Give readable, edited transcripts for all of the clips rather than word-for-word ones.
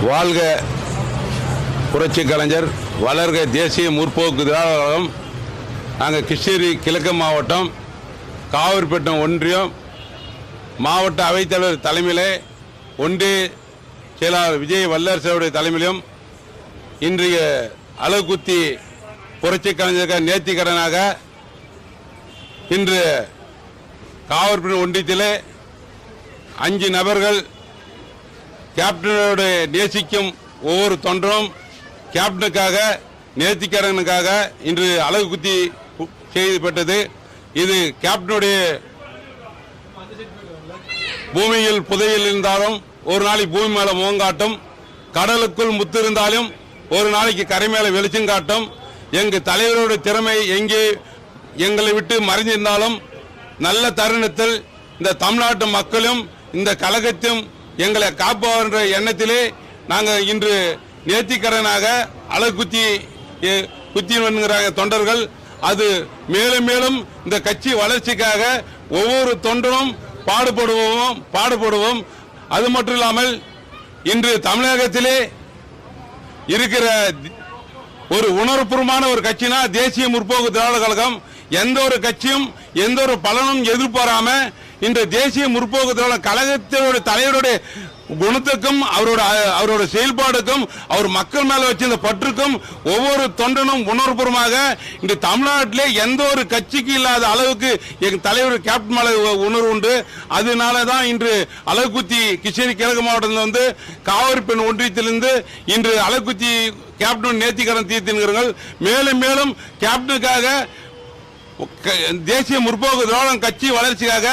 வாழ்க புரட்சி கலைஞர், வளர்க தேசிய முற்போக்கு திராவிட கழகம். நாங்கள் கிருஷ்ணகிரி கிழக்கு மாவட்டம் காவிரிப்பட்டினம் ஒன்றியம் மாவட்ட அவைத்தலைவர் தலைமையிலே ஒன்றிய செயலாளர் விஜய் வல்லரசுடைய தலைமையிலும் இன்றைய அலகுத்தி புரட்சி கலைஞருக்கு நேர்த்திக்கடனாக இன்று காவிரிப்பட்டினம் ஒன்றியத்திலே 5 நபர்கள் கேப்டனோட நேசிக்கும் ஒவ்வொரு தொண்டரும் கேப்டனுக்காக நேர்த்திக்கடனுக்காக இன்று அலகு குத்தி செய்யப்பட்டது. இது கேப்டனுடைய பூமியில் புதையில் இருந்தாலும் ஒரு நாளைக்கு பூமி மேல முகம் காட்டும், கடலுக்குள் முத்து இருந்தாலும் ஒரு நாளைக்கு கரை மேல வெளிச்சம் காட்டும். எங்க தலைவரோட திறமை எங்கே எங்களை விட்டு மறைந்திருந்தாலும் நல்ல தருணத்தில் இந்த தமிழ்நாட்டு மக்களும் இந்த கழகத்தையும் எங்களை காப்பாற்ற எண்ணத்திலே நாங்கள் இன்று நேர்த்திக்கடனாக அலகு குத்தி வருகிறாங்க தொண்டர்கள். அது மேலும் மேலும் இந்த கட்சி வளர்ச்சிக்காக ஒவ்வொரு தொண்டரும் பாடுபடுவோம். அது மட்டும் இல்லாமல் இன்று தமிழகத்திலே இருக்கிற ஒரு உணர்வுபூர்வமான ஒரு கட்சினா தேசிய முற்போக்கு திராவிட கழகம். எந்த ஒரு கட்சியும் எந்த ஒரு பலனும் எதிர்பாராம இன்று தேசிய முற்போக்கு திராவிட கழகத்தோட தலைவருடைய குணத்துக்கும் அவரோட செயல்பாடுக்கும் அவர் மக்கள் மேல வச்சிருந்த பற்றுக்கும் ஒவ்வொரு தொண்டனும் உணர்வுபூர்வமாக இன்று தமிழ்நாட்டிலே எந்த ஒரு கட்சிக்கு இல்லாத அளவுக்கு எங்க தலைவர் கேப்டன் மேல உணர்வு உண்டு. அதனாலதான் இன்று அலகுத்தி கிருஷ்ணகிரி கிழக்கு மாவட்டத்தில் காவிரிப்பட்டினம் ஒன்றியத்திலிருந்து இன்று அலகுத்தி கேப்டன் நேர்த்திக்கடன் தீர்த்திருக்கிறார்கள். மேலும் மேலும் கேப்டனுக்காக தேசிய முற்போக்கு திராவிட கட்சி வளர்ச்சிக்காக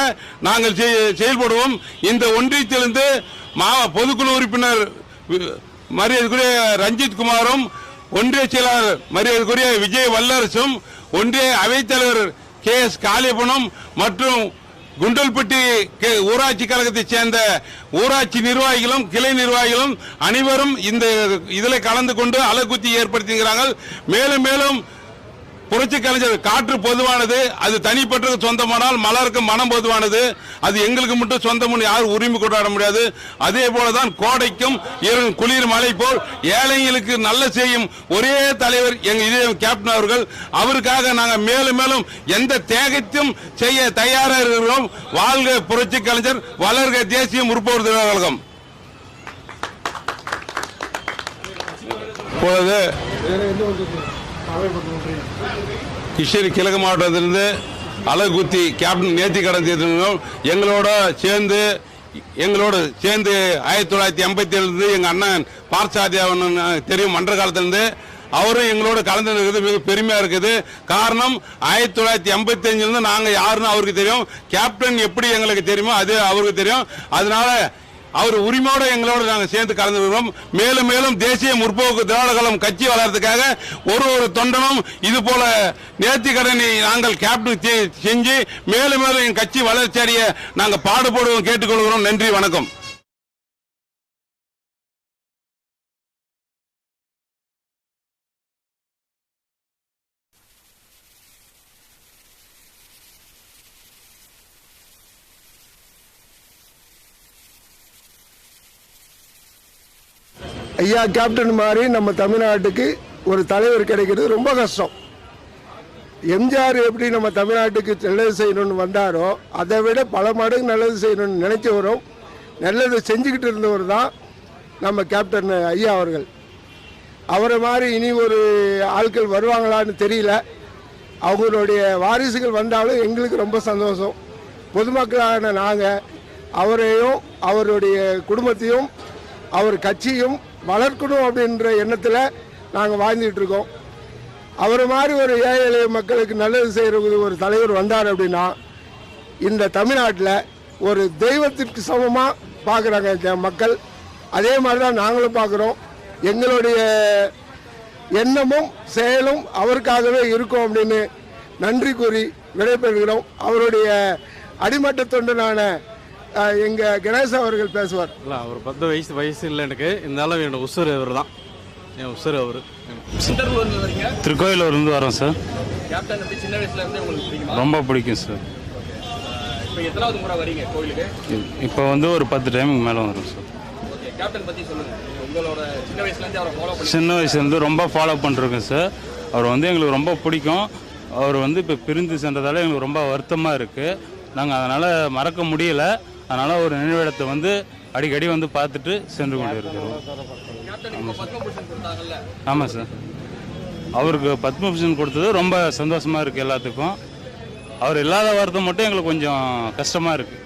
நாங்கள் செயல்படுவோம். இந்த ஒன்றியத்திலிருந்து பொதுக்குழு உறுப்பினர் மரியாதைக்குரிய ரஞ்சித் குமாரும், ஒன்றிய செயலாளர் மரியாதைக்குரிய விஜய் வல்லரசும், ஒன்றிய அவைத்தலைவர் KS காளியப்பனும் மற்றும் குண்டல்பட்டி ஊராட்சி கழகத்தை சேர்ந்த ஊராட்சி நிர்வாகிகளும் கிளை நிர்வாகிகளும் அனைவரும் இந்த இதில் கலந்து கொண்டு அலகுத்தி ஏற்படுத்துகிறார்கள். மேலும் மேலும் புரட்சி கலைஞர் காற்று பொதுவானது, அது தனிப்பட்ட சொந்தமானால் மலருக்கு மனம் பொதுவானது. அது எங்களுக்கு மட்டும் சொந்தம் யாரும் உரிமை கொண்டாட முடியாது. அதே போலதான் கோடைக்கும் குளிர் மழை போல் ஏழைகளுக்கு நல்ல செய்யும் ஒரே தலைவர் எங்க இதே கேப்டன் அவர்கள். அவருக்காக நாங்கள் மேலும் மேலும் எந்த தியாகத்தையும் செய்ய தயாராக இருக்கிறோம். வாழ்க புரட்சி கலைஞர், வளர்க தேசிய முற்போக்கு திராவிட கழகம். இப்பொழுது கிருஷ்ணகிரி கிழக்கு மாவட்டத்திலிருந்து அலகு குத்தி கேப்டன் நேர்த்திக்கடன் தீர்த்திருக்கிறோம். எங்களோட சேர்ந்து 1987 எங்க அண்ணன் பார்த்தசாரதி தெரியும் மன்ற காலத்திலிருந்து அவரும் எங்களோட கலந்து இருக்கிறது மிக பெருமையா இருக்குது. காரணம் 1985 நாங்க யாருன்னு அவருக்கு தெரியும், கேப்டன் எப்படி எங்களுக்கு தெரியுமோ அது அவருக்கு தெரியும். அதனால அவர் உரிமையோட எங்களோட நாங்கள் சேர்ந்து கலந்துக்கிறோம். மேலும் மேலும் தேசிய முற்போக்கு திராவிட கழகம் கட்சி வளர்றதுக்காக ஒரு தொண்டனும் இது போல நேர்த்திக்கடனை நாங்கள் கேப்டன் செஞ்சு மேலும் மேலும் என் கட்சி வளர்ச்சி அடைய நாங்கள் பாடுபடுவோம் கேட்டுக்கொள்கிறோம். நன்றி, வணக்கம். ஐயா கேப்டன் மாதிரி நம்ம தமிழ்நாட்டுக்கு ஒரு தலைவர் கிடைக்கிறது ரொம்ப கஷ்டம். எம்ஜிஆர் எப்படி நம்ம தமிழ்நாட்டுக்கு நல்லது செய்யணும்னு வந்தாரோ அதை விட பல மடங்கு நல்லது செய்யணும்னு நினைச்சவரும் நல்லது செஞ்சுக்கிட்டு இருந்தவர் தான் நம்ம கேப்டன் ஐயா அவர்கள். அவரை மாதிரி இனி ஒரு ஆட்கள் வருவாங்களான்னு தெரியல. அவங்களுடைய வாரிசுகள் வந்தாலும் எங்களுக்கு ரொம்ப சந்தோஷம். பொதுமக்களான நாங்கள் அவரையும் அவருடைய குடும்பத்தையும் அவர் கட்சியும் வளர்க்கணும் அப்படின்ற எண்ணத்தில் நாங்கள் வாழ்ந்துட்டு இருக்கோம். அவரை மாதிரி ஒரு ஏழை எளிய மக்களுக்கு நல்லது செய்கிற ஒரு தலைவர் வந்தார் அப்படின்னா இந்த தமிழ்நாட்டில் ஒரு தெய்வத்திற்கு சமமாக பார்க்குறாங்க மக்கள். அதே மாதிரி தான் நாங்களும் பார்க்குறோம். எங்களுடைய எண்ணமும் செயலும் அவருக்காகவே இருக்கும் அப்படின்னு நன்றி கூறி விடைபெறுகிறோம். அவருடைய அடிமட்ட தொண்டனான எங்க கணேச அவர்கள் பேசுவார். இல்லை, அவர் 10 வயசு இல்லை எனக்கு, இருந்தாலும் என்னோட உசுர் அவர் தான். என் உசுர் அவர். திருக்கோயிலூர் இருந்து வரோம் சார். சின்ன வயசுல இருந்து உங்களுக்கு ரொம்ப பிடிக்கும் சார். இப்போ எத்தனாவது முறை வரீங்க கோயிலுக்கு? இப்போ வந்து ஒரு 10 டைமுக்கு மேலே வரும் சார். கேப்டன் பற்றி சொல்லுங்கள். உங்களோட சின்ன வயசுல இருந்து அவரை ஃபாலோ பண்ணி சின்ன வயசுலேருந்து ரொம்ப ஃபாலோ பண்ணிருக்கேன் சார். அவர் வந்து எங்களுக்கு ரொம்ப பிடிக்கும். அவர் வந்து இப்போ பிரிந்து சென்றதால எங்களுக்கு ரொம்ப வருத்தமாக இருக்குது. நாங்கள் அதனால் மறக்க முடியலை. அதனால் ஒரு நினைவிடத்தை வந்து அடிக்கடி வந்து பார்த்துட்டு சென்று கொண்டு இருக்கிறோம். கேப்டன் இப்போ பத்மபூஷன் கொடுத்தாங்கல்ல, ஆமாம் சார், அவருக்கு பத்மபூஷன் கொடுத்தது ரொம்ப சந்தோஷமாக இருக்குது எல்லாத்துக்கும். அவர் இல்லாத வார்த்தை மட்டும் எங்களுக்கு கொஞ்சம் கஷ்டமாக இருக்குது.